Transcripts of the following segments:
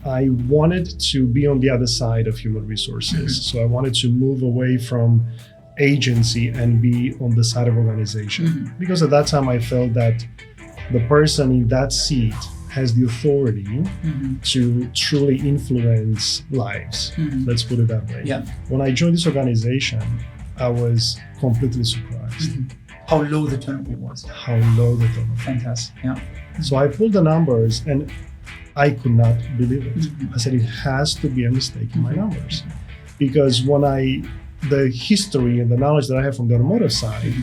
I wanted to be on the other side of human resources. So I wanted to move away from agency and be on the side of organization. Because at that time I felt that the person in that seat has the authority to truly influence lives. Let's put it that way. Yeah. When I joined this organization, I was completely surprised. How low the turnover was. How low the turnover. Fantastic. Yeah. So I pulled the numbers and I could not believe it. I said, it has to be a mistake in my numbers. Because the history and the knowledge that I have from the automotive side,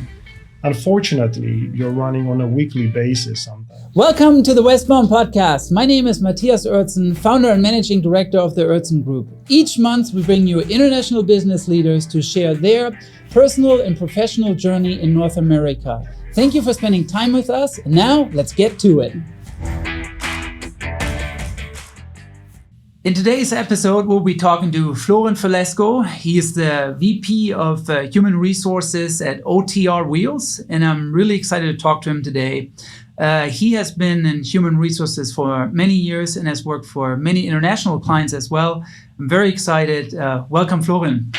unfortunately, you're running on a weekly basis sometimes. Welcome to the Westbound Podcast. My name is Matthias Oertzen, founder and managing director of the OERTZENGroup. Each month, we bring you international business leaders to share their personal and professional journey in North America. Thank you for spending time with us. And now, let's get to it. In today's episode, we'll be talking to Florin Felesco. He is the VP of Human Resources at OTR Wheels, and I'm really excited to talk to him today. He has been in human resources for many years and has worked for many international clients as well. I'm very excited. Welcome, Florin.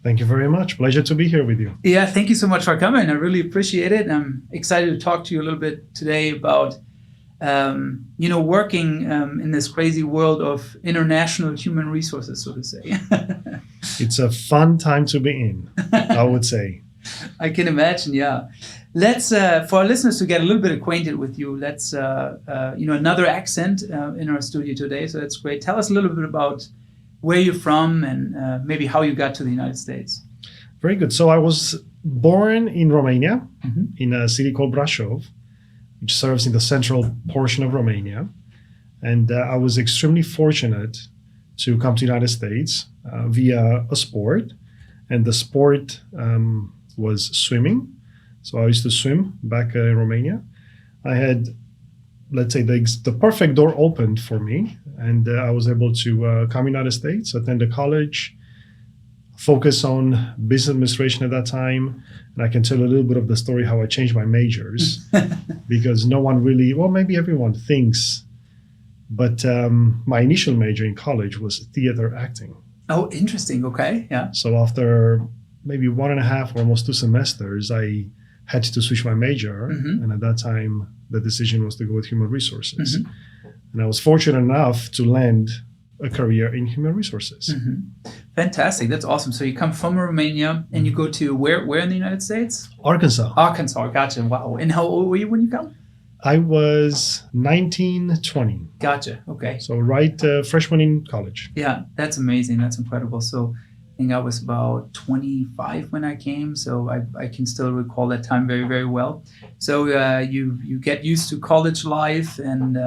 Thank you very much. Pleasure to be here with you. Yeah, thank you so much for coming. I really appreciate it. I'm excited to talk to you a little bit today about working in this crazy world of international human resources, so to say. It's a fun time to be in, I would say. I can imagine, yeah. Let's, for our listeners to get a little bit acquainted with you, let's, another accent in our studio today, so that's great. Tell us a little bit about where you're from and maybe how you got to the United States. Very good. So I was born in Romania, in a city called Brașov, which serves in the central portion of Romania. And I was extremely fortunate to come to the United States via a sport. And the sport was swimming. So I used to swim back in Romania. I had, let's say, the perfect door opened for me. And I was able to come to the United States, attend a college, focus on business administration at that time. And I can tell a little bit of the story how I changed my majors because no one really, well, maybe everyone thinks, but my initial major in college was theater acting. Oh, interesting. Okay. Yeah. So after maybe 1.5 or almost 2 semesters, I had to switch my major. And at that time, the decision was to go with human resources. And I was fortunate enough to land a career in human resources. Fantastic. That's awesome. So you come from Romania and you go to where in the United States? Arkansas. Arkansas. Gotcha. Wow. And how old were you when you come? I was 19, 20. Gotcha. Okay. So right freshman in college. Yeah, that's amazing. That's incredible. So I think I was about 25 when I came. So I can still recall that time very, very well. So you get used to college life and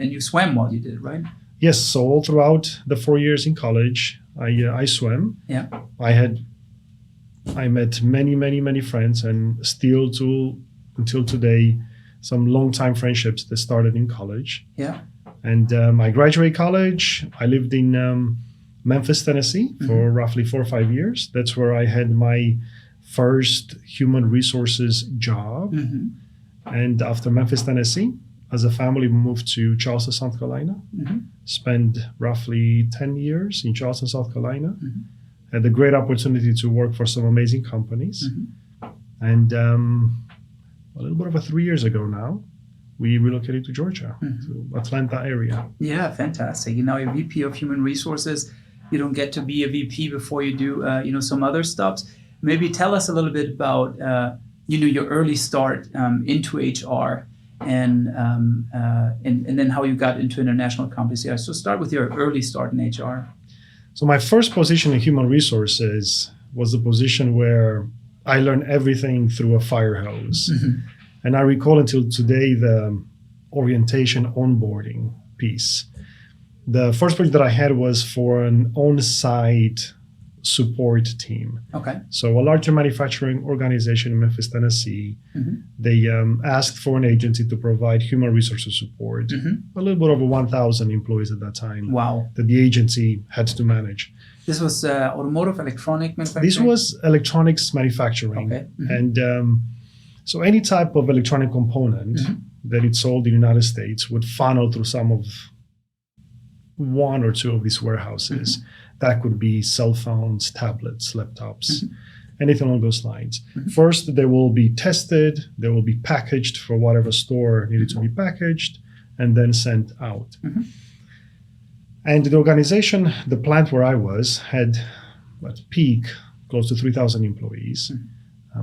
you swam while you did it, right? Yes. So all throughout the 4 years in college, I swam. Yeah. I met many friends, and still until today, some long-time friendships that started in college. Yeah. And I graduated college. I lived in Memphis, Tennessee for roughly 4 or 5 years. That's where I had my first human resources job. And after Memphis, Tennessee, as a family, we moved to Charleston, South Carolina. Spent roughly 10 years in Charleston, South Carolina. Had the great opportunity to work for some amazing companies. And a little bit over 3 years ago now, we relocated to Georgia, to Atlanta area. Yeah, fantastic. Now you're VP of Human Resources. You don't get to be a VP before you do, some other stops. Maybe tell us a little bit about, your early start into HR. And then how you got into international companies. Yeah, so start with your early start in HR. So my first position in human resources was the position where I learned everything through a fire hose. And I recall until today the orientation onboarding piece. The first project that I had was for an on-site support team. Okay. So a larger manufacturing organization in Memphis, Tennessee, they asked for an agency to provide human resources support. A little bit over 1,000 employees at that time. Wow. That the agency had to manage. This was automotive, electronic manufacturing? This was electronics manufacturing. Okay. And so any type of electronic component that it's sold in the United States would funnel through some of one or two of these warehouses. That could be cell phones, tablets, laptops, anything along those lines. First, they will be tested, they will be packaged for whatever store needed to be packaged, and then sent out. And the organization, the plant where I was, had at peak close to 3,000 employees.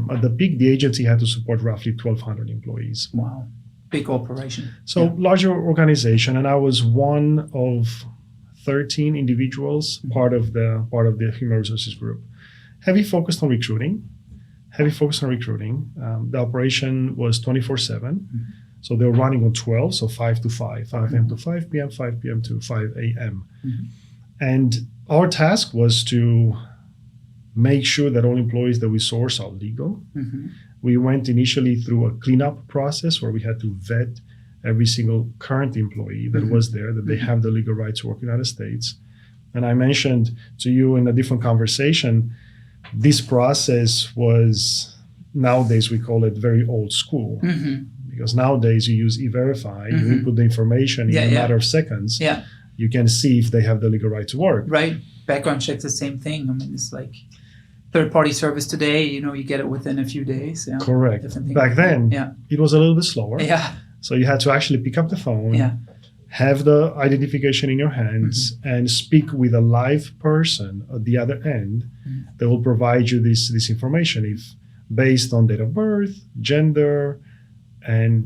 At the peak, the agency had to support roughly 1,200 employees. Wow, big operation. So larger organization, and I was one of 13 individuals, part of the human resources group. Heavy focused on recruiting. The operation was 24/7. So they were running on 12, so 5 to 5, 5 a.m. to 5 p.m., 5 p.m. to 5 a.m. And our task was to make sure that all employees that we source are legal. We went initially through a cleanup process where we had to vet every single current employee that was there, that they have the legal right to work in the United States. And I mentioned to you in a different conversation, this process was, nowadays we call it very old school. Because nowadays you use E-Verify, you input the information in a matter of seconds. You can see if they have the legal right to work. Right. Background check's the same thing. I mean, it's like third-party service today, you get it within a few days. Yeah. Correct. Back then, it was a little bit slower. So you had to actually pick up the phone, have the identification in your hands, and speak with a live person at the other end that will provide you this information, if based on date of birth, gender, and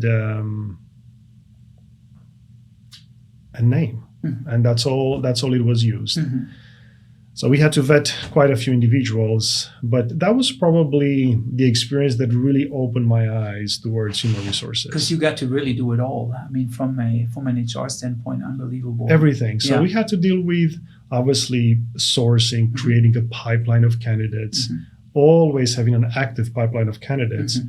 name. And that's all it was used. So we had to vet quite a few individuals, but that was probably the experience that really opened my eyes towards human resources. Because you got to really do it all. I mean, from an HR standpoint, unbelievable. Everything. So we had to deal with, obviously, sourcing, creating a pipeline of candidates, always having an active pipeline of candidates,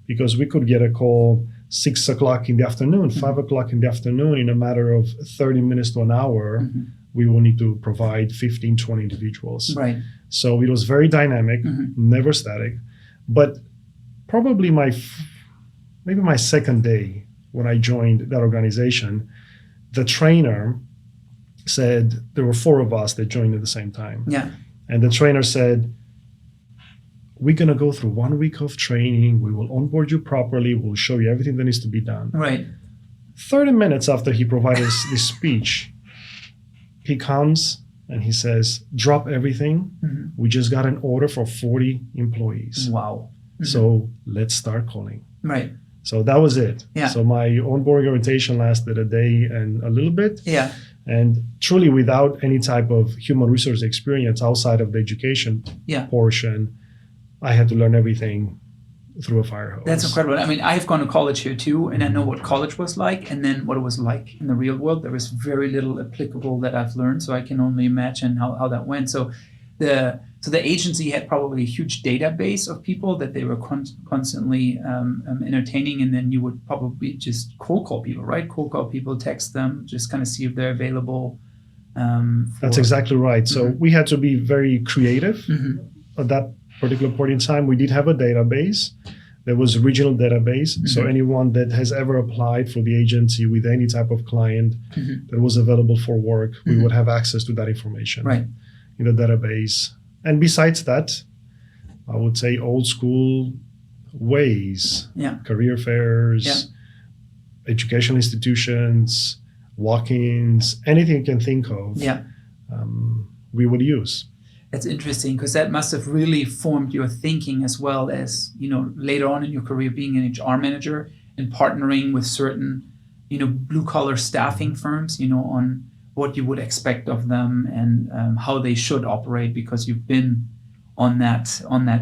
because we could get a call 6 o'clock in the afternoon, 5 o'clock in the afternoon, in a matter of 30 minutes to an hour. We will need to provide 15, 20 individuals. Right. So it was very dynamic, never static. But probably maybe my second day when I joined that organization, the trainer said, there were 4 of us that joined at the same time. And the trainer said, we're going to go through 1 week of training. We will onboard you properly. We'll show you everything that needs to be done. Right. 30 minutes after he provided this speech, he comes and he says, drop everything. We just got an order for 40 employees. Wow. So let's start calling. Right. So that was it. So my onboarding orientation lasted a day and a little bit. And truly without any type of human resource experience outside of the education portion, I had to learn everything through a fire hose. That's incredible. I mean, I've gone to college here too, and I know what college was like, and then what it was like in the real world. There was very little applicable that I've learned, so I can only imagine how that went. So the agency had probably a huge database of people that they were constantly entertaining, and then you would probably just cold call people, right? Cold call people, text them, just kind of see if they're available. That's exactly right. So we had to be very creative at that particular point in time. We did have a database. There was a regional database. So anyone that has ever applied for the agency with any type of client that was available for work, we would have access to that information in the database. And besides that, I would say old school ways, career fairs, educational institutions, walk-ins, anything you can think of, we would use. That's interesting, because that must have really formed your thinking, as well as, later on in your career being an HR manager and partnering with certain, blue collar staffing firms, on what you would expect of them and how they should operate, because you've been on that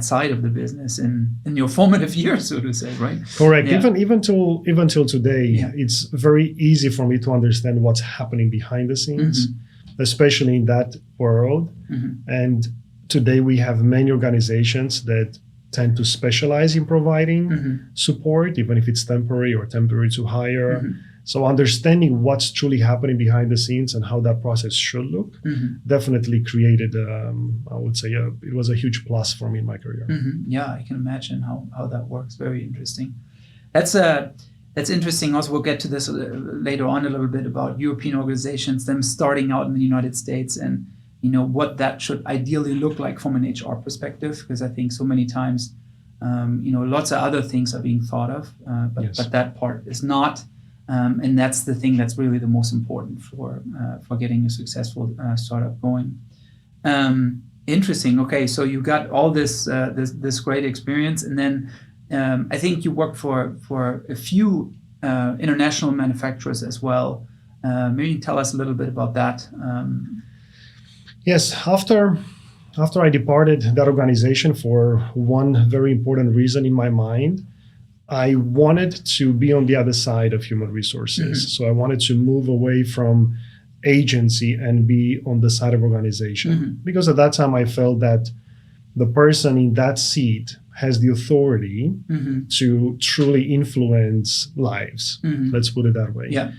side of the business in your formative years, so to say, right? Correct. Even till today, it's very easy for me to understand what's happening behind the scenes, especially in that world. And today we have many organizations that tend to specialize in providing support, even if it's temporary or temporary to hire. So understanding what's truly happening behind the scenes and how that process should look definitely created, I would say, it was a huge plus for me in my career. Yeah, I can imagine how that works. Very interesting. That's That's interesting. Also, we'll get to this later on a little bit about European organizations, them starting out in the United States, and what that should ideally look like from an HR perspective. Because I think so many times, lots of other things are being thought of, but that part is not. And that's the thing that's really the most important for getting a successful startup going. Interesting. Okay, so you got all this great experience, and then I think you worked for a few international manufacturers as well. Maybe you can tell us a little bit about that. Yes, after I departed that organization for one very important reason in my mind, I wanted to be on the other side of human resources. So I wanted to move away from agency and be on the side of organization. Because at that time I felt that the person in that seat has the authority to truly influence lives. Let's put it that way. Yeah.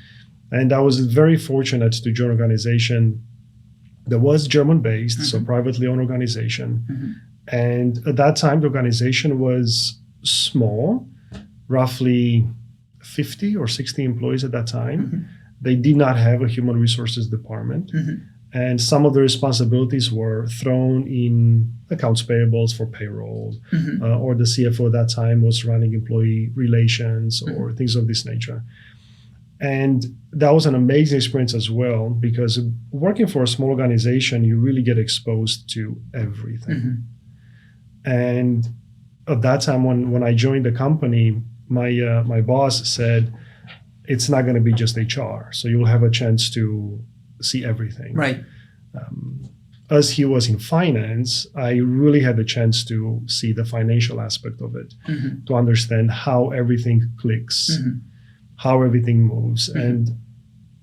And I was very fortunate to join an organization that was German-based, so privately owned organization. And at that time, the organization was small, roughly 50 or 60 employees at that time. They did not have a human resources department. And some of the responsibilities were thrown in accounts payables for payroll, or the CFO at that time was running employee relations or things of this nature. And that was an amazing experience as well, because working for a small organization, you really get exposed to everything. And at that time, when I joined the company, my boss said, it's not going to be just HR. So you'll have a chance to see everything. Right. As he was in finance, I really had the chance to see the financial aspect of it, to understand how everything clicks, how everything moves. And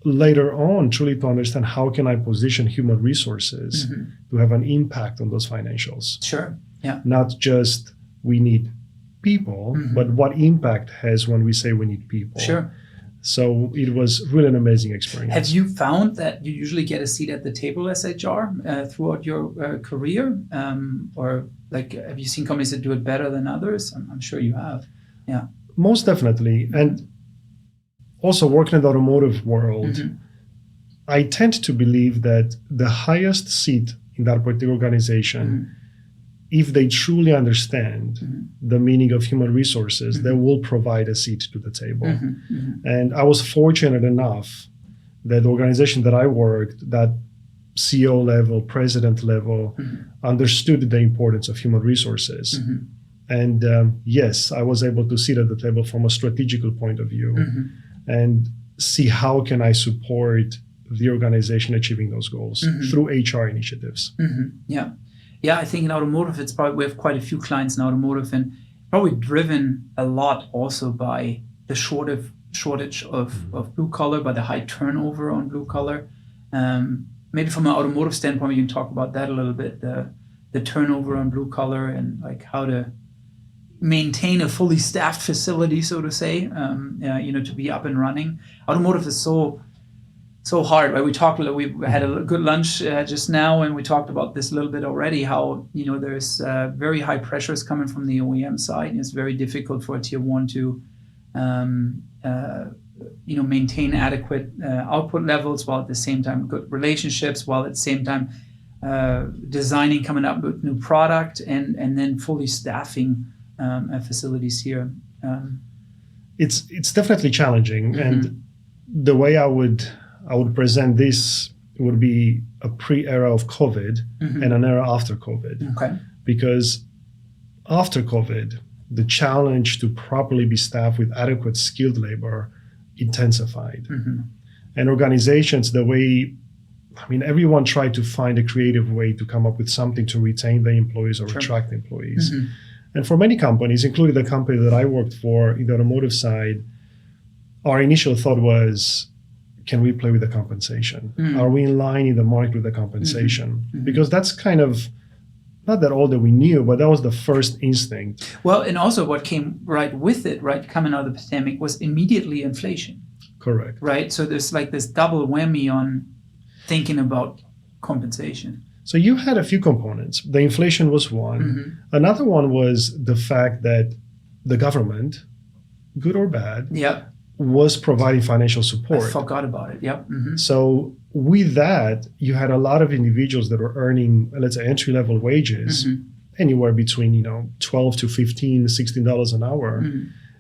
later on, truly to understand how can I position human resources to have an impact on those financials. Sure. Yeah. Not just we need people, but what impact has when we say we need people. Sure. So it was really an amazing experience. Have you found that you usually get a seat at the table as HR throughout your career? Or have you seen companies that do it better than others? I'm sure you have. Yeah. Most definitely. And also working in the automotive world, I tend to believe that the highest seat in that particular organization, if they truly understand the meaning of human resources, they will provide a seat to the table. And I was fortunate enough that the organization that I worked, that CEO level, president level, understood the importance of human resources. And yes, I was able to sit at the table from a strategical point of view and see how can I support the organization achieving those goals through HR initiatives. Yeah. Yeah, I think in automotive, it's probably, we have quite a few clients in automotive, and probably driven a lot also by the shortage of blue collar, by the high turnover on blue collar. Maybe from an automotive standpoint, we can talk about that a little bit, the turnover on blue collar and like how to maintain a fully staffed facility, so to say, to be up and running. Automotive is so hard, right? We had a good lunch just now, and we talked about this a little bit already, how, there's very high pressures coming from the OEM side, and it's very difficult for a tier one to, maintain adequate output levels, while at the same time good relationships, while at the same time designing, coming up with new product, and then fully staffing facilities here. It's definitely challenging, and the way I would present this would be a pre-era of COVID and an era after COVID. Okay. Because after COVID, the challenge to properly be staffed with adequate skilled labor intensified. And organizations, everyone tried to find a creative way to come up with something to retain the employees or attract employees. And for many companies, including the company that I worked for in the automotive side, our initial thought was, can we play with the compensation? Are we in line in the market with the compensation? Because that's kind of, not that all that we knew, but that was the first instinct. Well, and also what came right with it, right, coming out of the pandemic, was immediately inflation. Correct. Right? So there's like this double whammy on thinking about compensation. So you had a few components. The inflation was one. Another one was the fact that the government, good or bad, was providing financial support. I forgot about it. Yep. Mm-hmm. So with that, you had a lot of individuals that were earning, let's say, entry-level wages, anywhere between, $12 to $15, $16 an hour,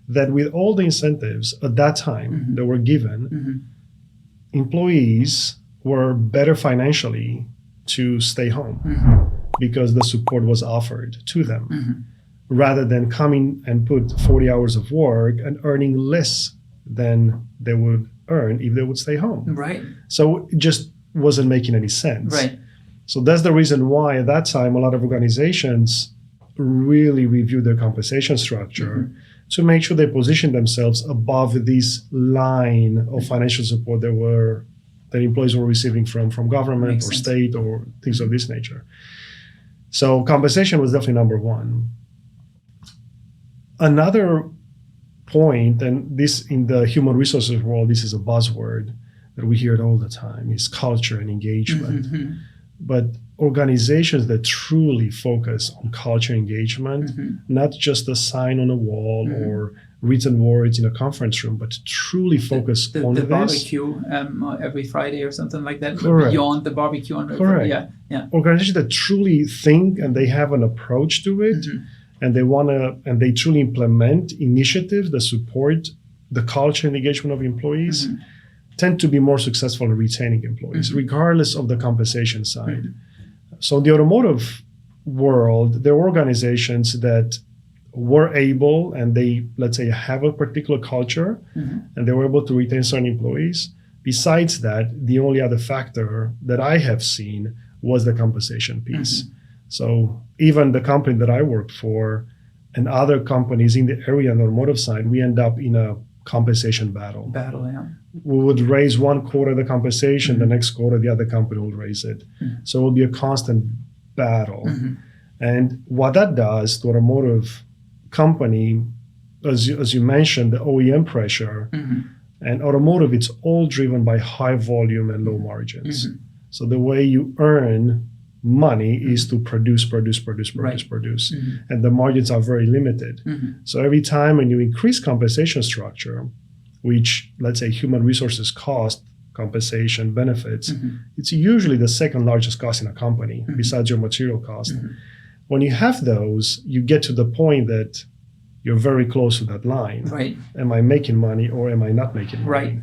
that with all the incentives at that time that were given, employees were better financially to stay home because the support was offered to them, rather than coming and put 40 hours of work and earning less than they would earn if they would stay home. Right. So it just wasn't making any sense. Right. So that's the reason why at that time, a lot of organizations really reviewed their compensation structure to make sure they position themselves above this line of financial support that employees were receiving from government Makes or sense. state or things of this nature. So compensation was definitely number one. Another point, and this in the human resources world, this is a buzzword that we hear it all the time, is culture and engagement. But organizations that truly focus on culture engagement, not just a sign on a wall or written words in a conference room, but truly focus on the this. barbecue every Friday or something like that. Correct. Beyond the barbecue on Correct. Yeah. Organizations that truly think and they have an approach to it, and they truly implement initiatives that support the culture and engagement of employees, tend to be more successful in retaining employees, regardless of the compensation side. So in the automotive world, there were organizations that were able, and they, let's say, have a particular culture, and they were able to retain certain employees. Besides that, the only other factor that I have seen was the compensation piece. So even the company that I worked for and other companies in the area on the automotive side, we end up in a compensation battle. We would raise one quarter of the compensation, the next quarter the other company will raise it. So it will be a constant battle. And what that does to automotive company, as you mentioned, the OEM pressure, and automotive, it's all driven by high volume and low margins. So the way you earn money is to produce. And the margins are very limited. So every time when you increase compensation structure, which, let's say, human resources cost, compensation, benefits, it's usually the second largest cost in a company besides your material cost. When you have those, you get to the point that you're very close to that line. Right. Am I making money or am I not making money? Right.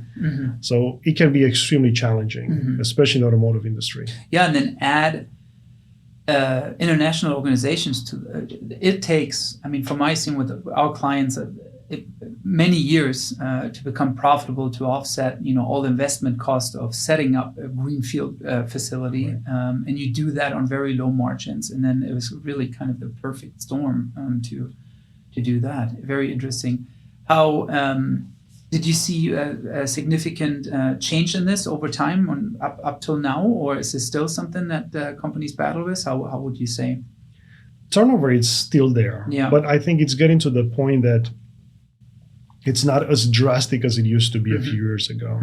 So it can be extremely challenging, especially in the automotive industry. Yeah, and then add international organizations to it takes, from my scene with our clients, many years to become profitable, to offset all the investment cost of setting up a Greenfield facility, and you do that on very low margins. And then it was really kind of the perfect storm to do that. Very interesting. How did you see a significant change in this over time up till now, or is this still something that companies battle with? How would you say? Turnover is still there, but I think it's getting to the point that it's not as drastic as it used to be a few years ago.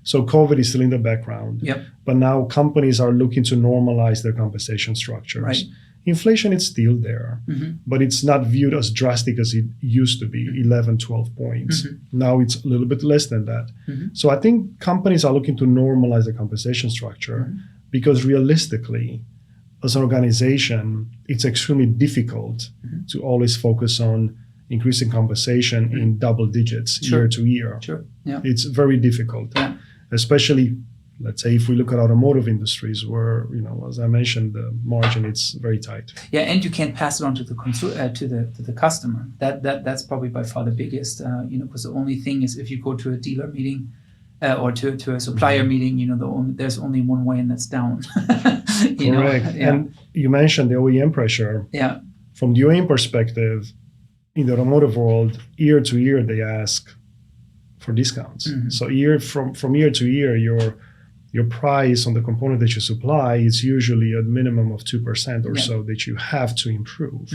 So COVID is still in the background, but now companies are looking to normalize their compensation structures. Right. Inflation is still there, but it's not viewed as drastic as it used to be, 11, 12 points. Now it's a little bit less than that. So I think companies are looking to normalize the compensation structure because realistically, as an organization, it's extremely difficult to always focus on increasing compensation in double digits year to year. It's very difficult, especially, let's say, if we look at automotive industries where, as I mentioned, the margin, it's very tight. Yeah, and you can't pass it on to the to the customer. That's probably by far the biggest, because the only thing is if you go to a dealer meeting or to a supplier meeting, there's only one way, and that's down. Correct. And you mentioned the OEM pressure. From the OEM perspective, in the automotive world, year to year, they ask for discounts. So from year to year, your price on the component that you supply is usually a minimum of 2% or so that you have to improve.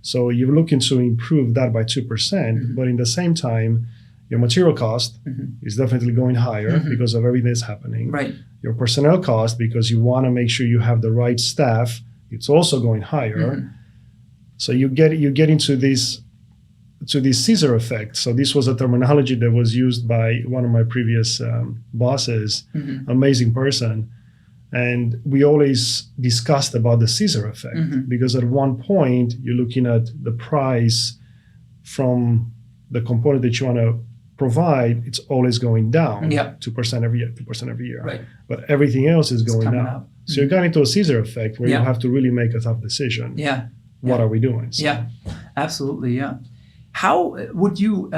So you're looking to improve that by 2%, but in the same time, your material cost is definitely going higher because of everything that's happening. Right. Your personnel cost, because you want to make sure you have the right staff, it's also going higher. So you get into this to the scissor effect. So this was a terminology that was used by one of my previous bosses, amazing person. And we always discussed about the scissor effect because at one point you're looking at the price from the component that you want to provide, it's always going down 2% every year, 2% every year. Right. But everything else is going up. So you're getting into a scissor effect where you have to really make a tough decision. What are we doing? So. Absolutely. How would you,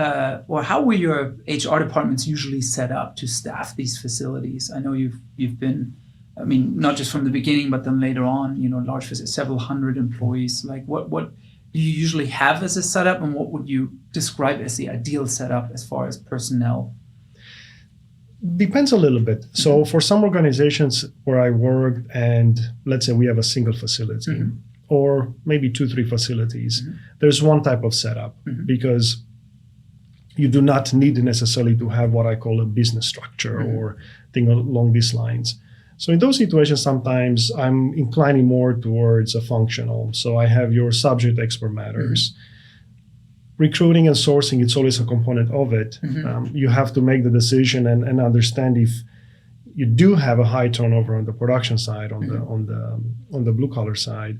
or how were your HR departments usually set up to staff these facilities? I know you've been, I mean, not just from the beginning, but then later on, large facilities, several hundred employees. Like what do you usually have as a setup, and what would you describe as the ideal setup as far as personnel? Depends a little bit. So for some organizations where I worked, and let's say we have a single facility, or maybe 2-3 facilities, there's one type of setup because you do not need necessarily to have what I call a business structure or thing along these lines. So in those situations, sometimes I'm inclining more towards a functional. So I have your subject expert matters. Recruiting and sourcing, it's always a component of it. You have to make the decision and understand if you do have a high turnover on the production side, on the blue collar side.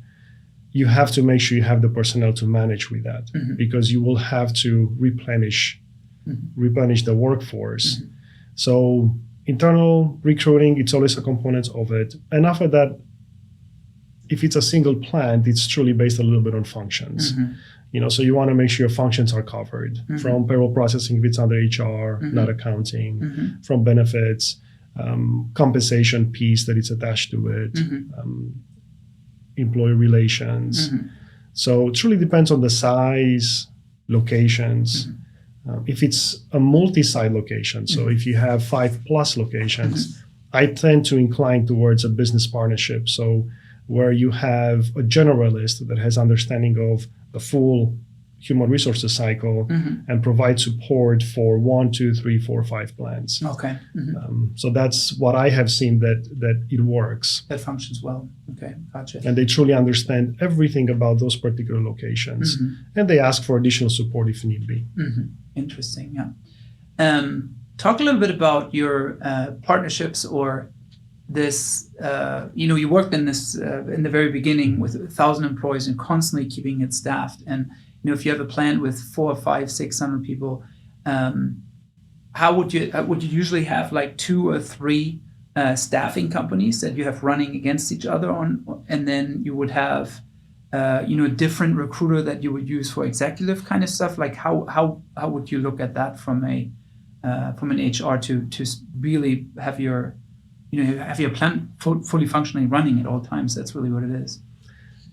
You have to make sure you have the personnel to manage with that because you will have to replenish the workforce. So internal recruiting, it's always a component of it. And after that, if it's a single plant, it's truly based a little bit on functions. So you want to make sure your functions are covered from payroll processing if it's under HR, not accounting, from benefits, compensation piece that it's attached to it, employee relations. So it truly depends on the size, locations. If it's a multi-site location, so if you have 5+ locations, I tend to incline towards a business partnership. So where you have a generalist that has understanding of the full human resources cycle and provide support for 1, 2, 3, 4, 5 plants. Okay. So that's what I have seen that it works. That functions well. Okay, gotcha. And they truly understand everything about those particular locations, and they ask for additional support if need be. Interesting. Yeah. Talk a little bit about your partnerships or this. You worked in this in the very beginning with 1,000 employees and constantly keeping it staffed. And if you have a plant with 400, 500, 600 people, how would you usually have like 2 or 3 staffing companies that you have running against each other on, and then you would have a different recruiter that you would use for executive kind of stuff? Like how would you look at that from an HR to really have your plant fully functionally running at all times? That's really what it is.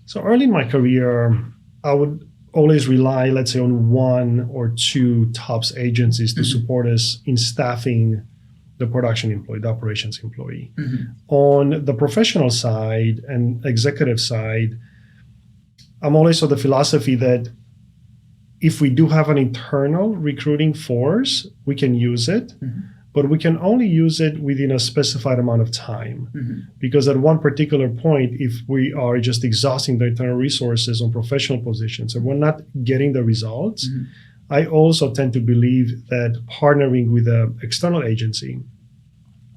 So early in my career, I would always rely, let's say, on 1 or 2 tops agencies to support us in staffing the production employee, the operations employee. On the professional side and executive side, I'm always of the philosophy that if we do have an internal recruiting force, we can use it, but we can only use it within a specified amount of time. Because at one particular point, if we are just exhausting the internal resources on professional positions and we're not getting the results, I also tend to believe that partnering with an external agency,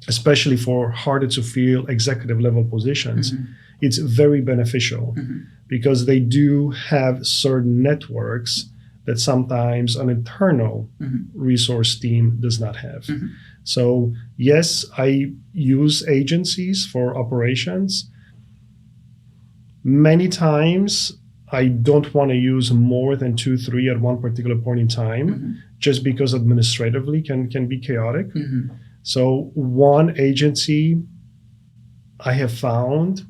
especially for harder to fill executive level positions, it's very beneficial because they do have certain networks that sometimes an internal resource team does not have. So yes, I use agencies for operations. Many times I don't want to use more than 2, 3 at one particular point in time, just because administratively can be chaotic. So one agency, I have found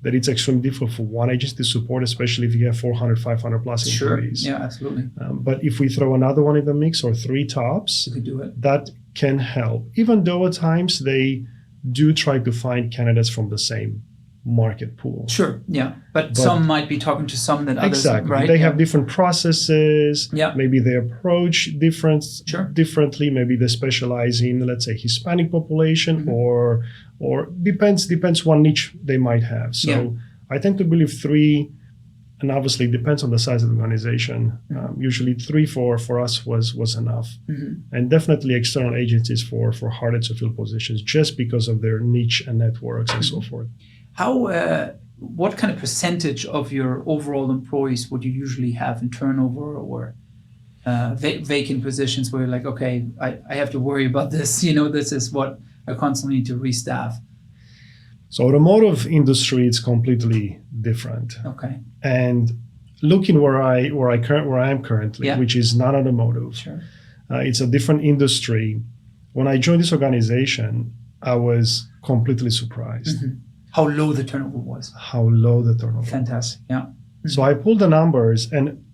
that it's extremely difficult for one agency to support, especially if you have 400, 500 plus employees. Yeah, absolutely. But if we throw another one in the mix or 3 tops, you can do it. That can help. Even though at times they do try to find candidates from the same market pool. Sure, yeah. But some might be talking to some that others, exactly. Right? They have different processes. Yeah. Maybe they approach differently. Maybe they specialize in, let's say, Hispanic population or depends what niche they might have. So I tend to believe 3 and obviously it depends on the size of the organization. Usually 3-4 for us was enough, and definitely external agencies for harder to fill positions just because of their niche and networks and so forth. What kind of percentage of your overall employees would you usually have in turnover or vacant positions where you're like, okay, I have to worry about this, this is what I constantly need to restaff? So automotive industry is completely different. Okay. And looking where I am currently, which is not automotive, sure. It's a different industry. When I joined this organization, I was completely surprised. How low the turnover was. Fantastic. Yeah. So I pulled the numbers and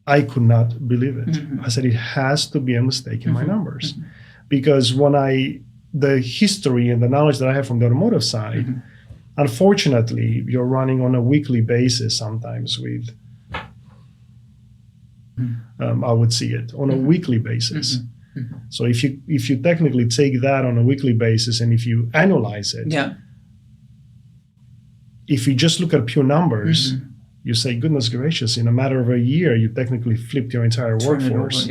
I could not believe it. I said, it has to be a mistake in my numbers. Because the history and the knowledge that I have from the automotive side, unfortunately, you're running on a weekly basis sometimes with, I would see it on a weekly basis. So if you technically take that on a weekly basis and if you annualize it, if you just look at pure numbers, you say, goodness gracious, in a matter of a year, you technically flipped your entire workforce.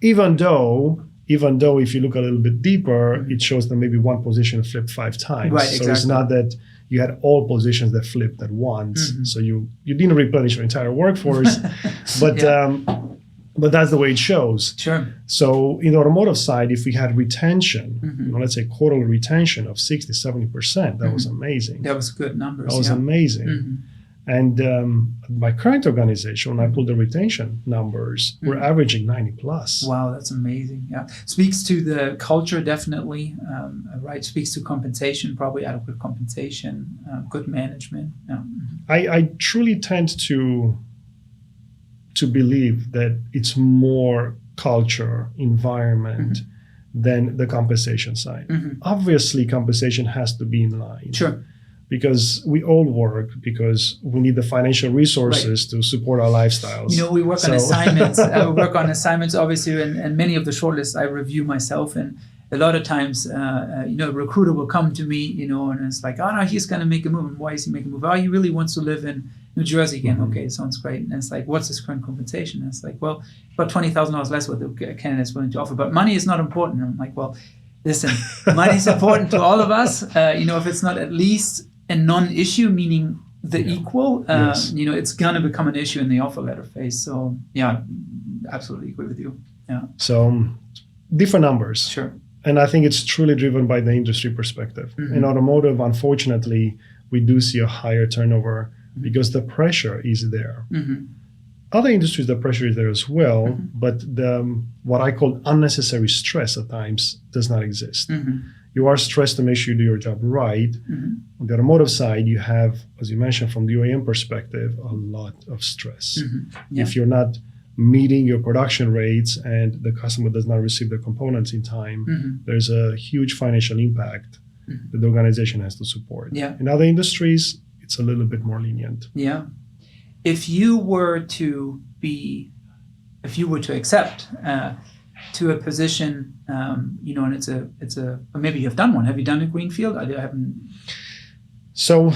Even though if you look a little bit deeper, it shows that maybe one position flipped 5 times. Right, so exactly. It's not that you had all positions that flipped at once. So you didn't replenish your entire workforce, but that's the way it shows. Sure. So in the automotive side, if we had retention, let's say quarterly retention of 60, 70%, that was amazing. That was good numbers. That was amazing. And my current organization, when I pulled the retention numbers, we're averaging 90 plus. Wow, that's amazing. Yeah. Speaks to the culture, definitely. Right. Speaks to compensation, probably adequate compensation, good management. Yeah. I truly tend to believe that it's more culture, environment than the compensation side. Obviously, compensation has to be in line. Sure. Because we all work because we need the financial resources to support our lifestyles. We work on assignments. I work on assignments, obviously, and many of the shortlists I review myself. And a lot of times, a recruiter will come to me, and it's like, oh no, he's going to make a move. And why is he making a move? Oh, he really wants to live in New Jersey again. Okay, sounds great. And it's like, what's his current compensation? And it's like, well, about $20,000 less what the candidate's willing to offer. But money is not important. And I'm like, well, listen, money is important to all of us. If it's not at least a non-issue, meaning the equal, it's going to become an issue in the offer letter phase. So, absolutely agree with you. Yeah. So, different numbers. Sure. And I think it's truly driven by the industry perspective. In automotive, unfortunately, we do see a higher turnover because the pressure is there. Other industries, the pressure is there as well, but what I call unnecessary stress at times does not exist. You are stressed to make sure you do your job right. On the automotive side, you have, as you mentioned, from the OEM perspective, a lot of stress. If you're not meeting your production rates and the customer does not receive the components in time, there's a huge financial impact that the organization has to support. In other industries, it's a little bit more lenient. Yeah. If you were to accept to a position, and it's a or maybe you've done one. Have you done a Greenfield? I haven't. So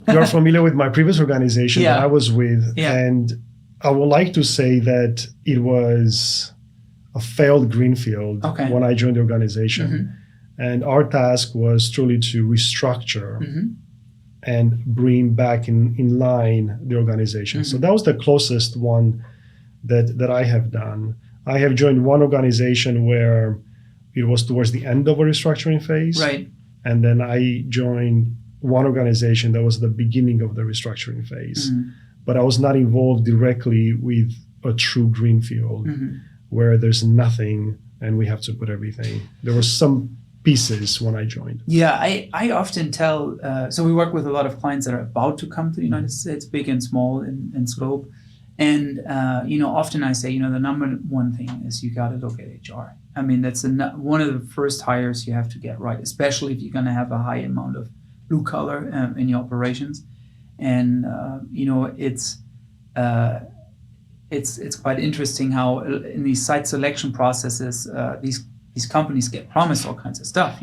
you're familiar with my previous organization that I was with, and I would like to say that it was a failed Greenfield when I joined the organization, and our task was truly to restructure and bring back in line the organization. So that was the closest one that I have done. I have joined one organization where it was towards the end of a restructuring phase. Right. And then I joined one organization that was the beginning of the restructuring phase. But I was not involved directly with a true Greenfield where there's nothing and we have to put everything. There were some pieces when I joined. Yeah, I often tell, so we work with a lot of clients that are about to come to the United States, big and small in scope. And, often I say, the number one thing is you got to look at HR. I mean, that's one of the first hires you have to get right, especially if you're going to have a high amount of blue collar in your operations. And, it's quite interesting how in these site selection processes, these companies get promised all kinds of stuff.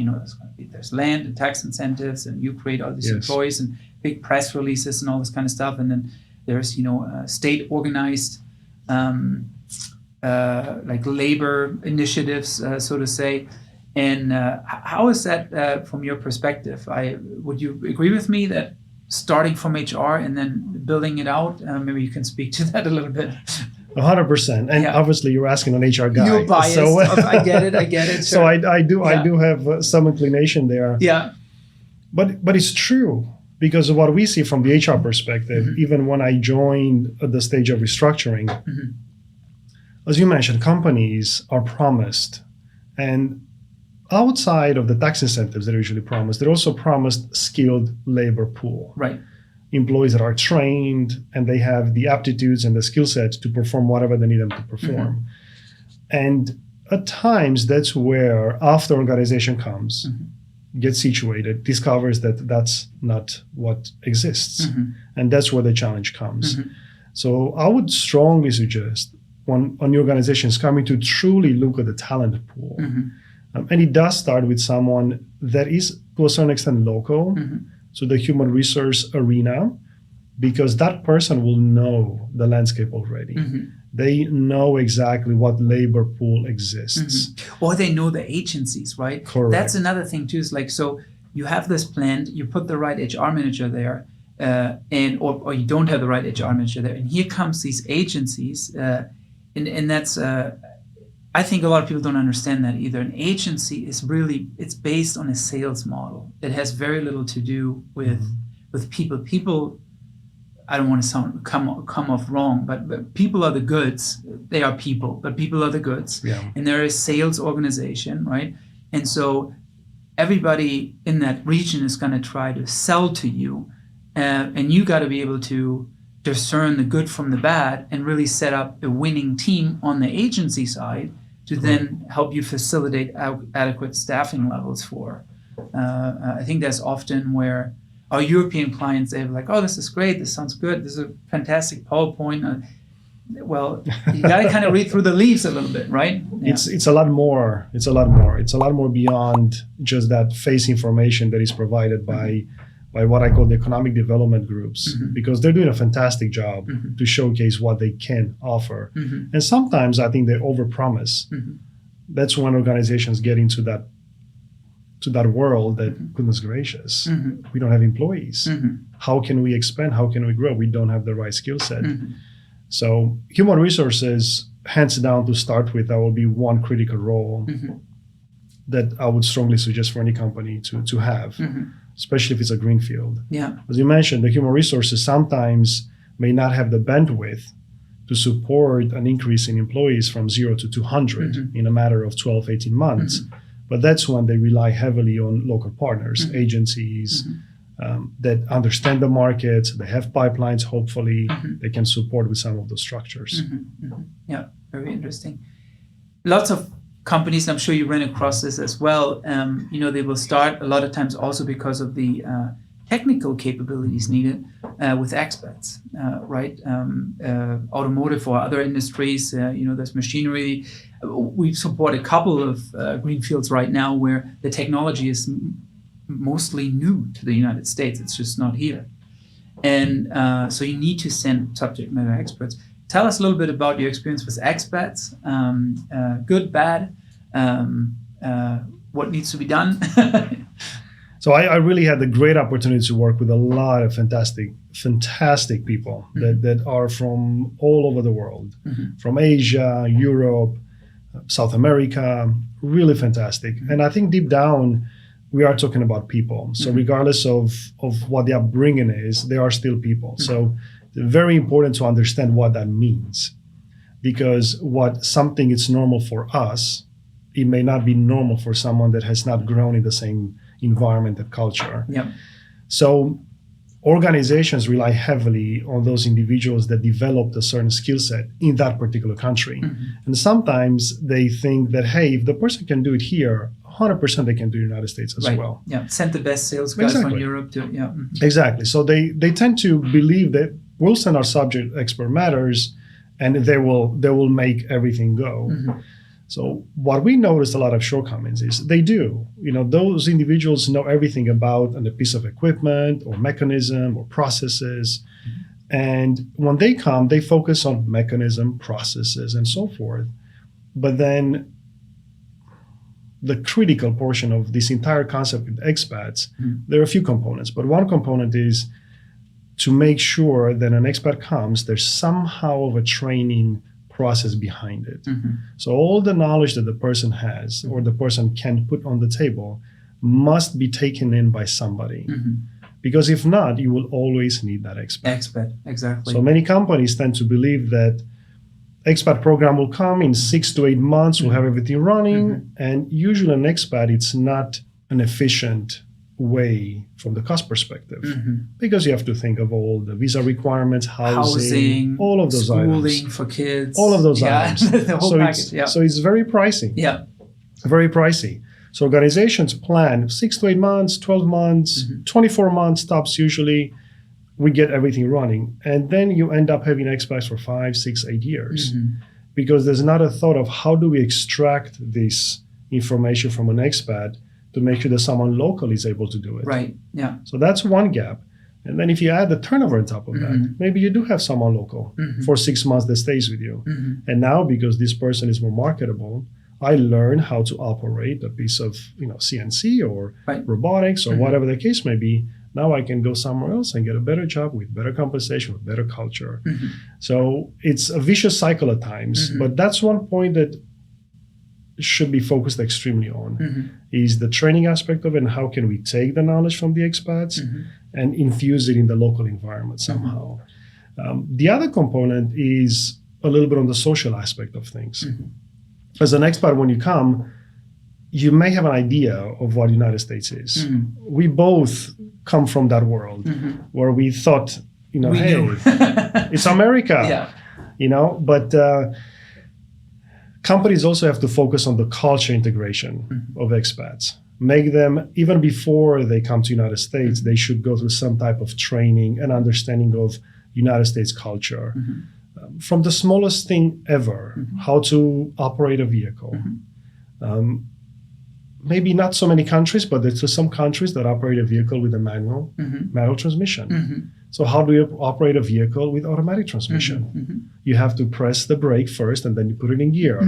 There's land and tax incentives, and you create all these employees and big press releases and all this kind of stuff. And then there's state organized like labor initiatives, so to say. And how is that from your perspective? Would you agree with me that starting from HR and then building it out? Maybe you can speak to that a little bit. 100%. And obviously you're asking an HR guy. You're biased. So, I get it. Sure. So I do have some inclination there. Yeah. But it's true, because of what we see from the HR perspective, even when I joined at the stage of restructuring, as you mentioned, companies are promised, and outside of the tax incentives that are usually promised, they're also promised skilled labor pool. Right. Employees that are trained and they have the aptitudes and the skill sets to perform whatever they need them to perform. And at times, that's where, after organization comes, gets situated, discovers that that's not what exists. And that's where the challenge comes. So I would strongly suggest when an organization is coming to truly look at the talent pool, and it does start with someone that is, to a certain extent, local to the human resource arena, because that person will know the landscape already. They know exactly what labor pool exists. Or they know the agencies, right? Correct. That's another thing too, is like, so you have this plan, you put the right HR manager there, or you don't have the right HR manager there, and here comes these agencies, and that's, I think a lot of people don't understand that either. An agency is really, it's based on a sales model. It has very little to do with people. People, I don't want to come off wrong, but people are the goods. They are people, but people are the goods. Yeah. And they're a sales organization, right? And so everybody in that region is going to try to sell to you, and you got to be able to discern the good from the bad and really set up a winning team on the agency side to then help you facilitate adequate staffing levels for. I think that's often where our European clients, they're like, oh, this is great, this sounds good, this is a fantastic PowerPoint. Well, you got to kind of read through the leaves a little bit, right? Yeah. It's a lot more. It's a lot more beyond just that face information that is provided by what I call the economic development groups, because they're doing a fantastic job to showcase what they can offer. And sometimes I think they overpromise. That's when organizations get into that world that, goodness gracious, we don't have employees. How can we expand? How can we grow? We don't have the right skill set. So human resources, hands down, to start with, that will be one critical role that I would strongly suggest for any company to have. Especially if it's a greenfield. Yeah. As you mentioned, the human resources sometimes may not have the bandwidth to support an increase in employees from 0 to 200 in a matter of 12, 18 months. But that's when they rely heavily on local partners, agencies that understand the market, they have pipelines, hopefully, they can support with some of those structures. Yeah, very interesting. Lots of companies, I'm sure you ran across this as well, they will start a lot of times also because of the technical capabilities needed with expats, right? Automotive or other industries, there's machinery. We support a couple of greenfields right now where the technology is mostly new to the United States. It's just not here. And so you need to send subject matter experts. Tell us a little bit about your experience with expats, good, bad, what needs to be done. So I really had the great opportunity to work with a lot of fantastic people that are from all over the world, from Asia, Europe, South America, really fantastic. And I think deep down, we are talking about people. So regardless of what the upbringing is, they are still people. So it's very important to understand what that means, because what something is normal for us, it may not be normal for someone that has not grown in the same environment and culture. Yep. So organizations rely heavily on those individuals that developed a certain skill set in that particular country. And sometimes they think that, hey, if the person can do it here, 100% they can do it in the United States as well. Yeah, send the best sales guys from Europe to, Exactly. So they tend to believe that we'll send our subject expert matters and they will make everything go. So what we noticed a lot of shortcomings is they do. Those individuals know everything about a piece of equipment or mechanism or processes. And when they come, they focus on mechanism, processes, and so forth. But then the critical portion of this entire concept with expats, there are a few components, but one component is to make sure that an expat comes, there's somehow of a training process behind it. So all the knowledge that the person has or the person can put on the table must be taken in by somebody. Because if not, you will always need that expat. Expat, exactly. So many companies tend to believe that expat program will come in 6 to 8 months, we'll have everything running. And usually an expat, it's not an efficient way from the cost perspective, because you have to think of all the visa requirements, housing, all of those schooling items. For kids. All of those items. The whole package. So it's very pricey. Yeah. Very pricey. So organizations plan 6 to 8 months, 12 months, 24 months tops usually. We get everything running. And then you end up having expats for 5, 6, 8 years. Because there's not a thought of how do we extract this information from an expat to make sure that someone local is able to do it. Right, yeah. So that's one gap. And then if you add the turnover on top of that, maybe you do have someone local for 6 months that stays with you. And now because this person is more marketable, I learn how to operate a piece of CNC or robotics or whatever the case may be. Now I can go somewhere else and get a better job with better compensation, with better culture. So it's a vicious cycle at times, but that's one point that should be focused extremely on is the training aspect of it, and how can we take the knowledge from the expats and infuse it in the local environment somehow. The other component is a little bit on the social aspect of things. As an expat, when you come, you may have an idea of what the United States is. We both come from that world where we thought, hey, it's America, but companies also have to focus on the culture integration of expats. Make them, even before they come to United States, they should go through some type of training and understanding of United States culture. From the smallest thing ever, how to operate a vehicle. Maybe not so many countries, but there's some countries that operate a vehicle with a manual transmission. So how do you operate a vehicle with automatic transmission? You have to press the brake first and then you put it in gear.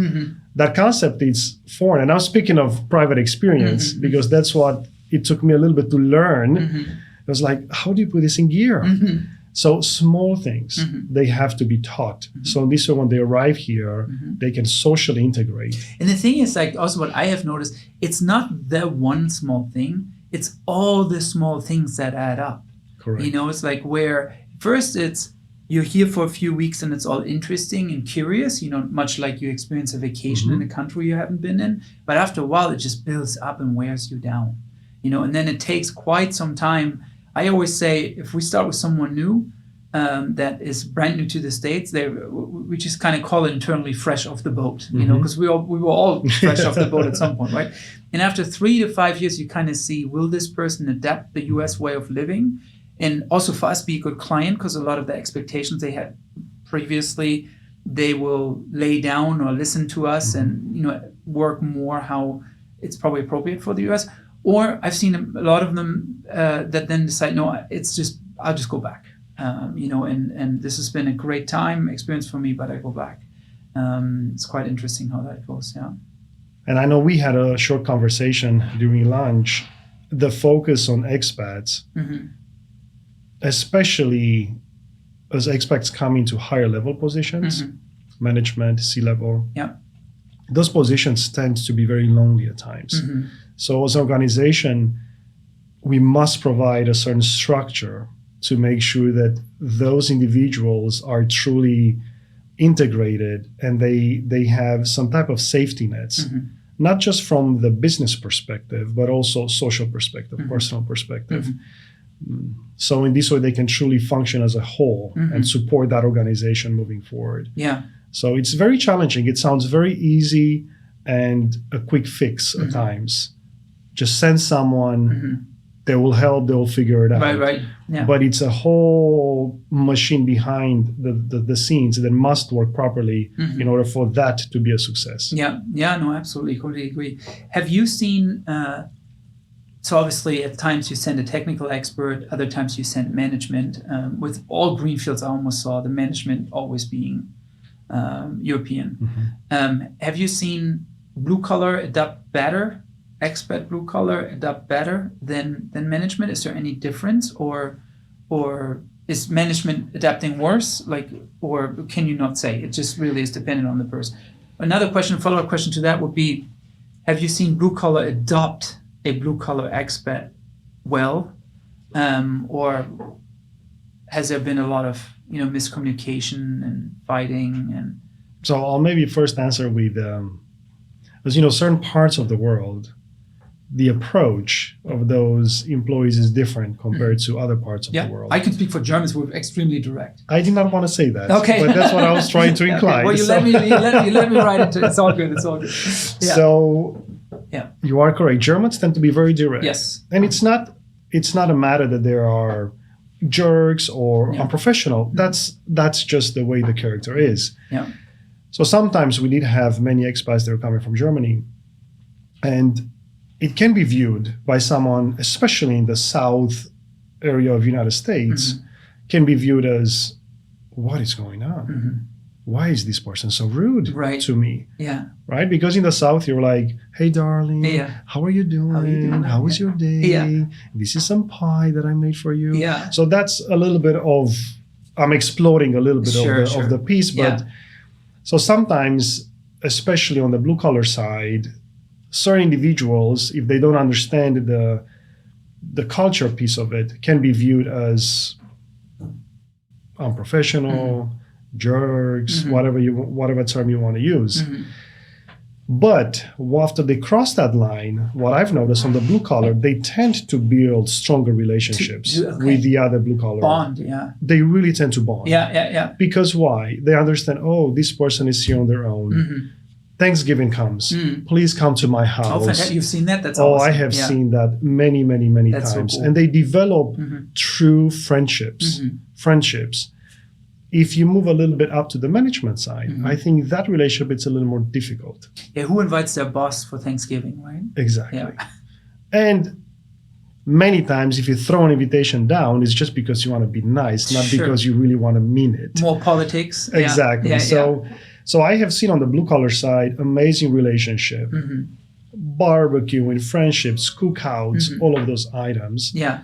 That concept is foreign. And I'm speaking of private experience because that's what it took me a little bit to learn. It was like, how do you put this in gear? So small things, they have to be taught. So this way, when they arrive here, they can socially integrate. And the thing is, like, also what I have noticed, it's not the one small thing, it's all the small things that add up. Correct. It's like where first it's you're here for a few weeks and it's all interesting and curious, much like you experience a vacation in a country you haven't been in. But after a while, it just builds up and wears you down, and then it takes quite some time. I always say, if we start with someone new that is brand new to the States, we just kind of call it internally fresh off the boat, because we were all fresh off the boat at some point, right? And after 3 to 5 years, you kind of see, will this person adapt the US way of living? And also for us, be a good client, because a lot of the expectations they had previously, they will lay down or listen to us and work more how it's probably appropriate for the US. Or I've seen a lot of them that then decide, no, I'll just go back. And this has been a great experience for me, but I go back. It's quite interesting how that goes, yeah. And I know we had a short conversation during lunch. The focus on expats, especially as expats come into higher level positions, management, C-level, those positions tend to be very lonely at times. So as an organization, we must provide a certain structure to make sure that those individuals are truly integrated and they have some type of safety nets, not just from the business perspective, but also social perspective, personal perspective. So in this way, they can truly function as a whole and support that organization moving forward. Yeah. So it's very challenging. It sounds very easy and a quick fix at times. Just send someone, they will help, they will figure it out. Right. Yeah. But it's a whole machine behind the scenes that must work properly in order for that to be a success. Yeah, no, absolutely, completely agree. Have you seen so obviously at times you send a technical expert, other times you send management. With all Greenfields, I almost saw the management always being European. Have you seen blue collar adapt better, expat blue collar adapt better than management? Is there any difference, or is management adapting worse? Or can you not say? It just really is dependent on the person. Another question, follow-up question to that would be, have you seen blue collar adopt a blue collar expat well, or has there been a lot of miscommunication and fighting? And so I'll maybe first answer with, because certain parts of the world, the approach of those employees is different compared to other parts of the world. I can speak for Germans. We're extremely direct. I did not want to say that. Okay, but that's what I was trying to imply. Well, you let me write into it. It's all good. It's all good. Yeah. So, you are correct. Germans tend to be very direct. Yes, and it's not a matter that there are jerks or unprofessional. That's just the way the character is. Yeah. So sometimes we did have many expats that are coming from Germany, and it can be viewed by someone, especially in the south area of the United States, can be viewed as, what is going on? Why is this person so rude to me? Yeah. Right? Because in the south, you're like, hey, darling, how are you doing? How was your day? Yeah. This is some pie that I made for you. Yeah. So that's a little bit of, I'm exploding a little bit of the piece. But so sometimes, especially on the blue collar side, certain individuals, if they don't understand the culture piece of it, can be viewed as unprofessional, jerks, whatever term you want to use. But after they cross that line, what I've noticed on the blue collar, they tend to build stronger relationships with the other blue collar. Bond, yeah. They really tend to bond. Yeah. Because why? They understand, this person is here on their own. Thanksgiving comes. Please come to my house. Oh, fantastic. You've seen that? That's awesome. I have seen that many, many, many times. So cool. And they develop true friendships. If you move a little bit up to the management side, I think that relationship is a little more difficult. Yeah, who invites their boss for Thanksgiving, right? Exactly. Yeah. And many times if you throw an invitation down, it's just because you want to be nice, not because you really want to mean it. More politics. Exactly. So I have seen on the blue collar side, amazing relationship, barbecuing, friendships, cookouts, all of those items. Yeah.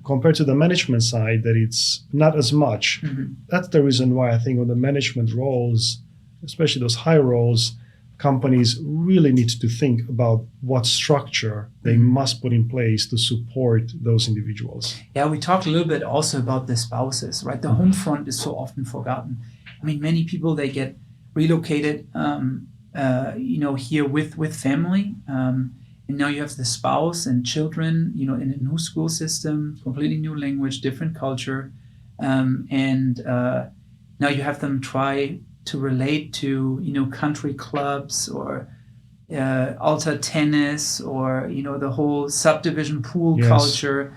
Compared to the management side, that it's not as much. That's the reason why I think on the management roles, especially those high roles, companies really need to think about what structure they must put in place to support those individuals. Yeah, we talked a little bit also about the spouses, right? The home front is so often forgotten. I mean, many people, they get relocated, here with family. And now you have the spouse and children, in a new school system, completely new language, different culture. And now you have them try to relate to, country clubs or altar tennis or, the whole subdivision pool culture,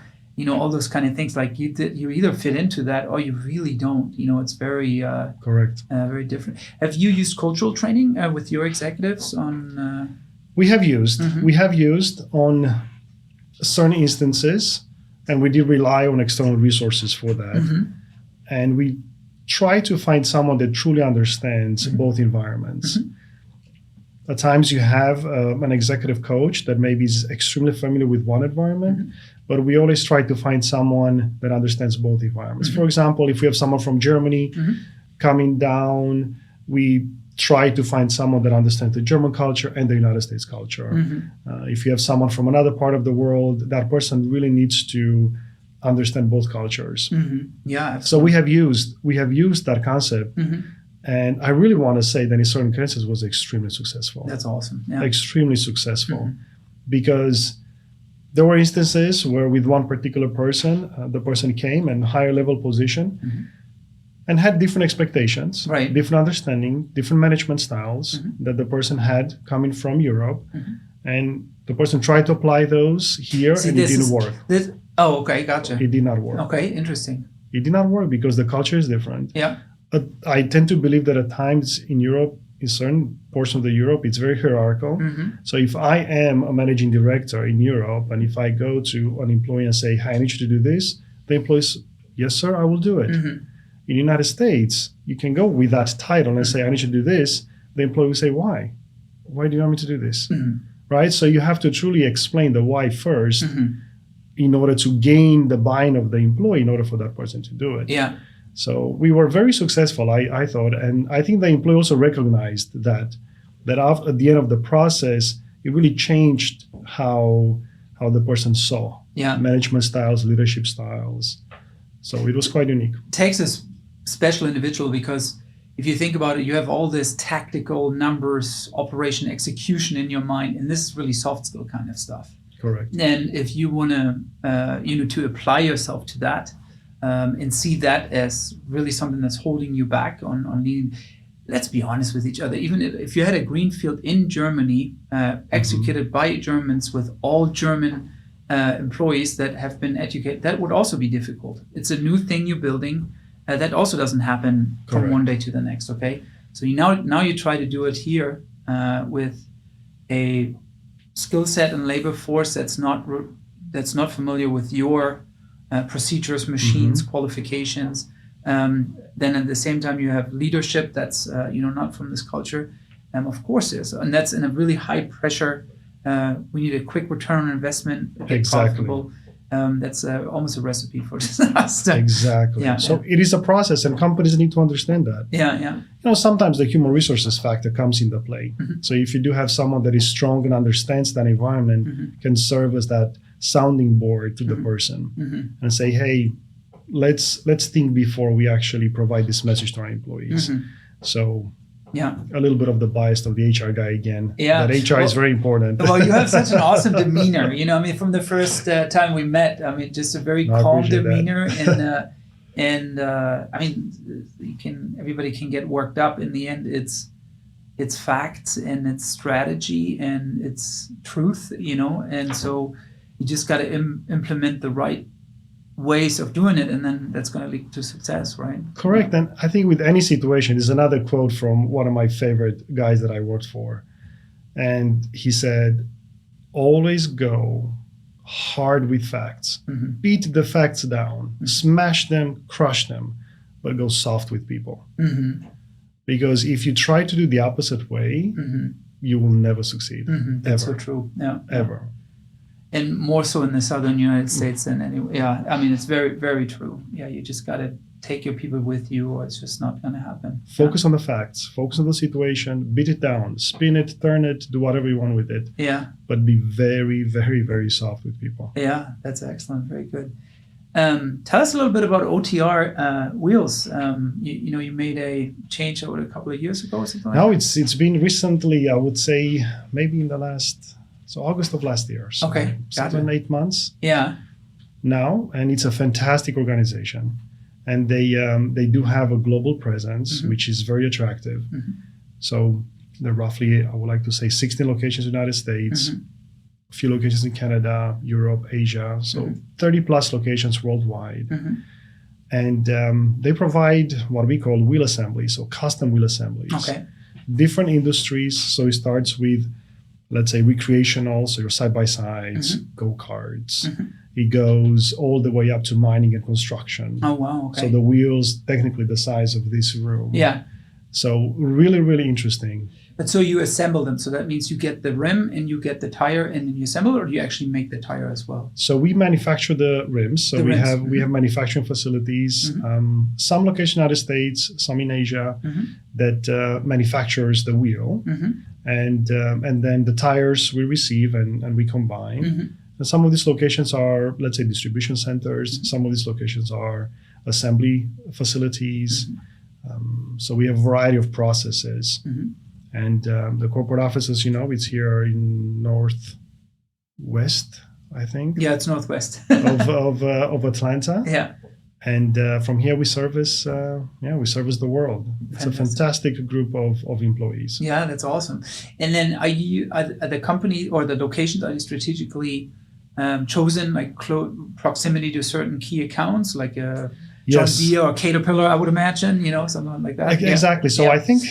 all those kind of things. Like you either fit into that or you really don't. It's very correct, very different. Have you used cultural training with your executives on? We have used on certain instances, and we did rely on external resources for that. And we try to find someone that truly understands both environments. At times you have an executive coach that maybe is extremely familiar with one environment, but we always try to find someone that understands both environments. For example, if we have someone from Germany coming down, we try to find someone that understands the German culture and the United States culture. If you have someone from another part of the world, that person really needs to understand both cultures. Yeah. Absolutely. So we have used that concept, and I really want to say that in certain cases was extremely successful. That's awesome. Yeah. Extremely successful, because there were instances where with one particular person, the person came in higher level position. And had different expectations, different understanding, different management styles that the person had coming from Europe. And the person tried to apply those here, and it didn't work. Okay, gotcha. It did not work. Okay, interesting. It did not work because the culture is different. Yeah. I tend to believe that at times in Europe, in certain portion of the Europe, it's very hierarchical. So if I am a managing director in Europe, and if I go to an employee and say, "Hey, I need you to do this," the employees, "Yes, sir, I will do it." In the United States, you can go with that title and say, "I need you to do this." The employee will say, "Why? Why do you want me to do this?" Right? So you have to truly explain the why first in order to gain the buy-in of the employee in order for that person to do it. Yeah. So we were very successful, I thought, and I think the employee also recognized that after, at the end of the process, it really changed how the person saw management styles, leadership styles. So it was quite unique. Takes a special individual, because if you think about it, you have all this tactical numbers, operation, execution in your mind, and this is really soft skill kind of stuff. Correct. And if you want to, to apply yourself to that, and see that as really something that's holding you back on leading. Let's be honest with each other. Even if you had a Greenfield in Germany, executed by Germans with all German employees that have been educated, that would also be difficult. It's a new thing you're building. That also doesn't happen from one day to the next. Okay, so now you try to do it here with a skill set and labor force that's not familiar with your procedures, machines, qualifications. Then at the same time, you have leadership that's not from this culture. Of course, and that's in a really high pressure. We need a quick return on investment, profitable. That's almost a recipe for disaster. Exactly. Yeah, so it is a process, and companies need to understand that. Yeah. Sometimes the human resources factor comes into play. So if you do have someone that is strong and understands that environment, can serve as that sounding board to the person and say, "Hey, let's think before we actually provide this message to our employees." So a little bit of the bias of the HR guy again. That HR is very important. Well, you have such an awesome demeanor. From the first time we met, just a very calm demeanor, and everybody can get worked up. In the end, it's facts and it's strategy and it's truth, and so you just got to implement the right ways of doing it, and then that's going to lead to success, right? Correct. And I think with any situation, there's another quote from one of my favorite guys that I worked for. And he said, "Always go hard with facts. Beat the facts down, smash them, crush them, but go soft with people." Because if you try to do the opposite way, you will never succeed. That's so true. Yeah. Ever. And more so in the southern United States than anywhere. Yeah, it's very, very true. Yeah, you just got to take your people with you, or it's just not going to happen. Focus on the facts. Focus on the situation. Beat it down. Spin it, turn it, do whatever you want with it. Yeah. But be very, very, very soft with people. Yeah, that's excellent. Very good. Tell us a little bit about OTR Wheels. You made a change over a couple of years ago or something like that? No, it's been recently, I would say, maybe in the last... So August of last year. So okay. 7-8 months. Yeah. Now, and it's a fantastic organization, and they do have a global presence, which is very attractive. So there are roughly, I would like to say, 16 locations in the United States, a few locations in Canada, Europe, Asia. So 30 plus locations worldwide. And they provide what we call wheel assemblies, so custom wheel assemblies. Okay. Different industries. So it starts with, let's say, recreational, so your side-by-sides, go-karts. It goes all the way up to mining and construction. Oh, wow, okay. So the wheels, technically the size of this room. Yeah. So really, really interesting. But so you assemble them. So that means you get the rim and you get the tire and then you assemble, or do you actually make the tire as well? So we manufacture the rims. So we have manufacturing facilities, some locations in the United States, some in Asia, that manufactures the wheel. And then the tires we receive and we combine. And some of these locations are, let's say, distribution centers. Some of these locations are assembly facilities. So we have a variety of processes. And the corporate office, as you know, it's here in northwest, I think. Yeah, it's northwest of Atlanta. Yeah. And from here we service the world. It's a fantastic group of employees. Yeah, that's awesome. And then are the company or the locations, are you strategically chosen like proximity to certain key accounts, like John Deere or Caterpillar, I would imagine, something like that. Exactly. So I think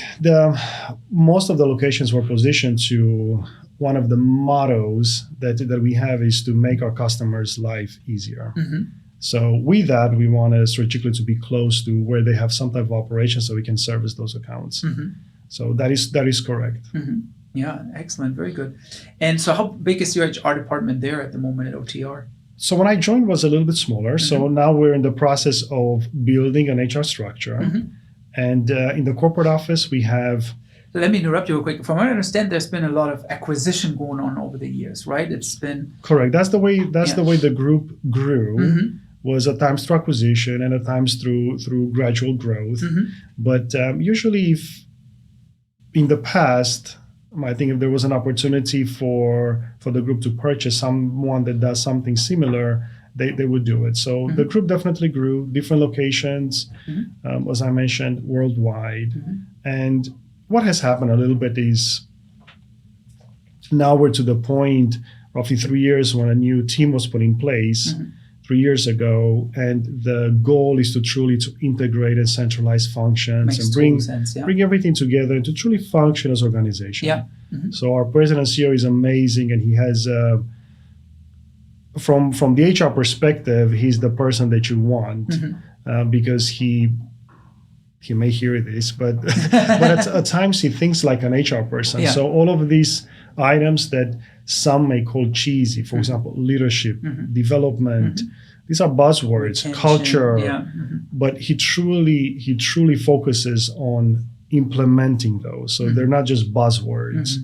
most of the locations were positioned to one of the mottos that we have is to make our customers' life easier. Mm-hmm. So with that, we want to strategically to be close to where they have some type of operation so we can service those accounts. Mm-hmm. So that is correct. Mm-hmm. Yeah, excellent. Very good. And so how big is your HR department there at the moment at OTR? So when I joined, it was a little bit smaller. Mm-hmm. So now we're in the process of building an HR structure. Mm-hmm. And in the corporate office, we have... So let me interrupt you real quick. From what I understand, there's been a lot of acquisition going on over the years, right? It's been... Correct. That's the way the group grew. Mm-hmm. Was at times through acquisition and at times through gradual growth. Mm-hmm. But usually if in the past... I think if there was an opportunity for the group to purchase someone that does something similar, they would do it. So mm-hmm. the group definitely grew, different locations, mm-hmm. As I mentioned, worldwide. Mm-hmm. And what has happened a little bit is now we're to the point, roughly 3 years, when a new team was put in place. Mm-hmm. 3 years ago, and the goal is to truly integrate and centralize functions and bring everything together to truly function as an organization. Yeah. Mm-hmm. So our president and CEO is amazing, and he has, from the HR perspective, he's the person that you want because he may hear this, but at times he thinks like an HR person. Yeah. So all of these items that some may call cheesy, for example, leadership, development. These are buzzwords, culture, but he truly focuses on implementing those. So they're not just buzzwords.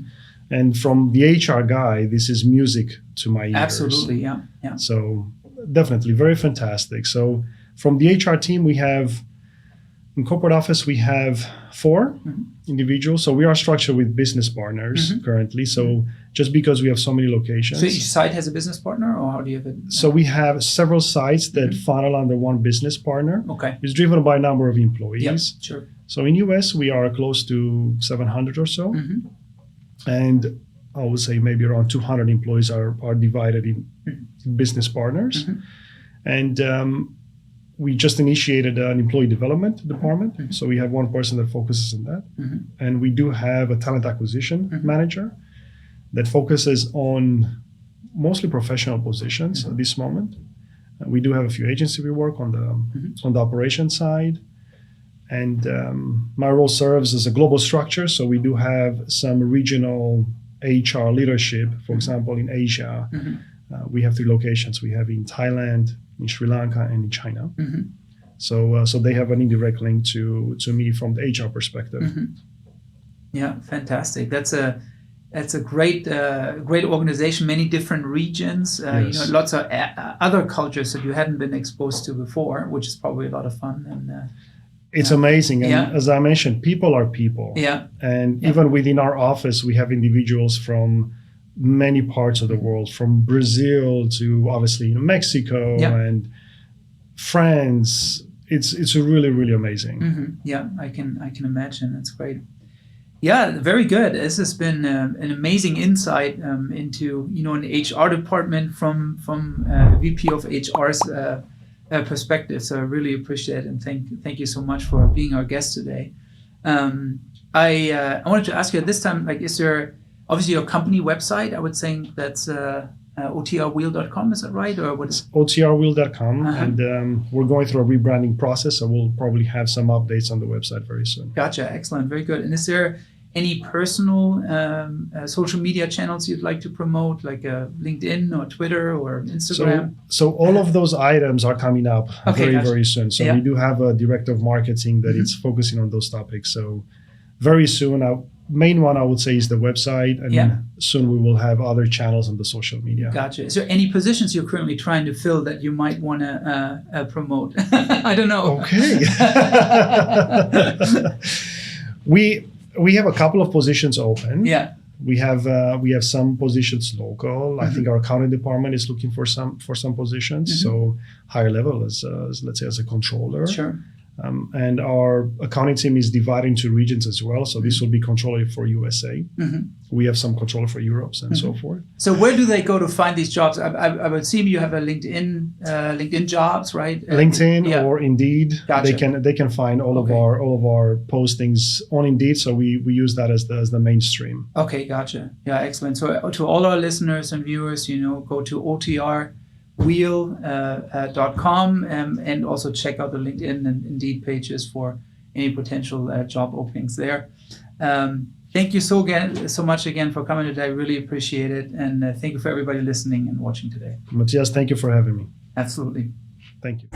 And from the HR guy, this is music to my ears. Absolutely, yeah. So definitely very fantastic. So from the HR team, we have, in corporate office, we have 4 individuals. So we are structured with business partners currently. So just because we have so many locations. So each site has a business partner, or how do you have it? So we have several sites that funnel under one business partner. Okay. It's driven by a number of employees. Yep, sure. So in US, we are close to 700 or so. And I would say maybe around 200 employees are divided in business partners. And we just initiated an employee development department. So we have one person that focuses on that. And we do have a talent acquisition manager that focuses on mostly professional positions at this moment. We do have a few agencies we work on the operations side. And my role serves as a global structure. So we do have some regional HR leadership. For example, in Asia, we have 3 locations. We have in Thailand, in Sri Lanka, and in China. So they have an indirect link to me from the HR perspective. Yeah, fantastic. That's a great organization, many different regions, yes. Lots of other cultures that you hadn't been exposed to before, which is probably a lot of fun. And it's amazing. And as I mentioned, people are people. Yeah. And even within our office, we have individuals from many parts of the world, from Brazil to obviously Mexico and France. It's really, really amazing. Yeah, I can imagine. That's great. Yeah, very good. This has been an amazing insight into an HR department from VP of HR's perspective. So I really appreciate it, and thank you so much for being our guest today. I wanted to ask you at this time, is there obviously your company website? I would think that's OTRWheel.com. Is that right, or what is OTRWheel.com? And we're going through a rebranding process, so we'll probably have some updates on the website very soon. Gotcha. Excellent. Very good. And is there any personal social media channels you'd like to promote, like LinkedIn or Twitter or Instagram? So all of those items are coming up very soon. So we do have a director of marketing that is focusing on those topics. So very soon, main one I would say is the website, and soon we will have other channels on the social media. Gotcha. Is there any positions you're currently trying to fill that you might want to promote? I don't know. Okay. We have a couple of positions open. Yeah. We have some positions local. I think our accounting department is looking for some positions. So higher level as let's say as a controller. Sure. And our accounting team is divided into regions as well. So this will be controller for USA. We have some controller for Europe and so forth. So where do they go to find these jobs? I would assume you have a LinkedIn jobs, right? LinkedIn or Indeed. Gotcha. They can find all of our postings on Indeed. So we use that as the mainstream. Okay, gotcha. Yeah, excellent. So to all our listeners and viewers, go to OTRWheel.com and also check out the LinkedIn and Indeed pages for any potential job openings there. Thank you so much again for coming today. I really appreciate it. And thank you for everybody listening and watching today. Matthias, thank you for having me. Absolutely. Thank you.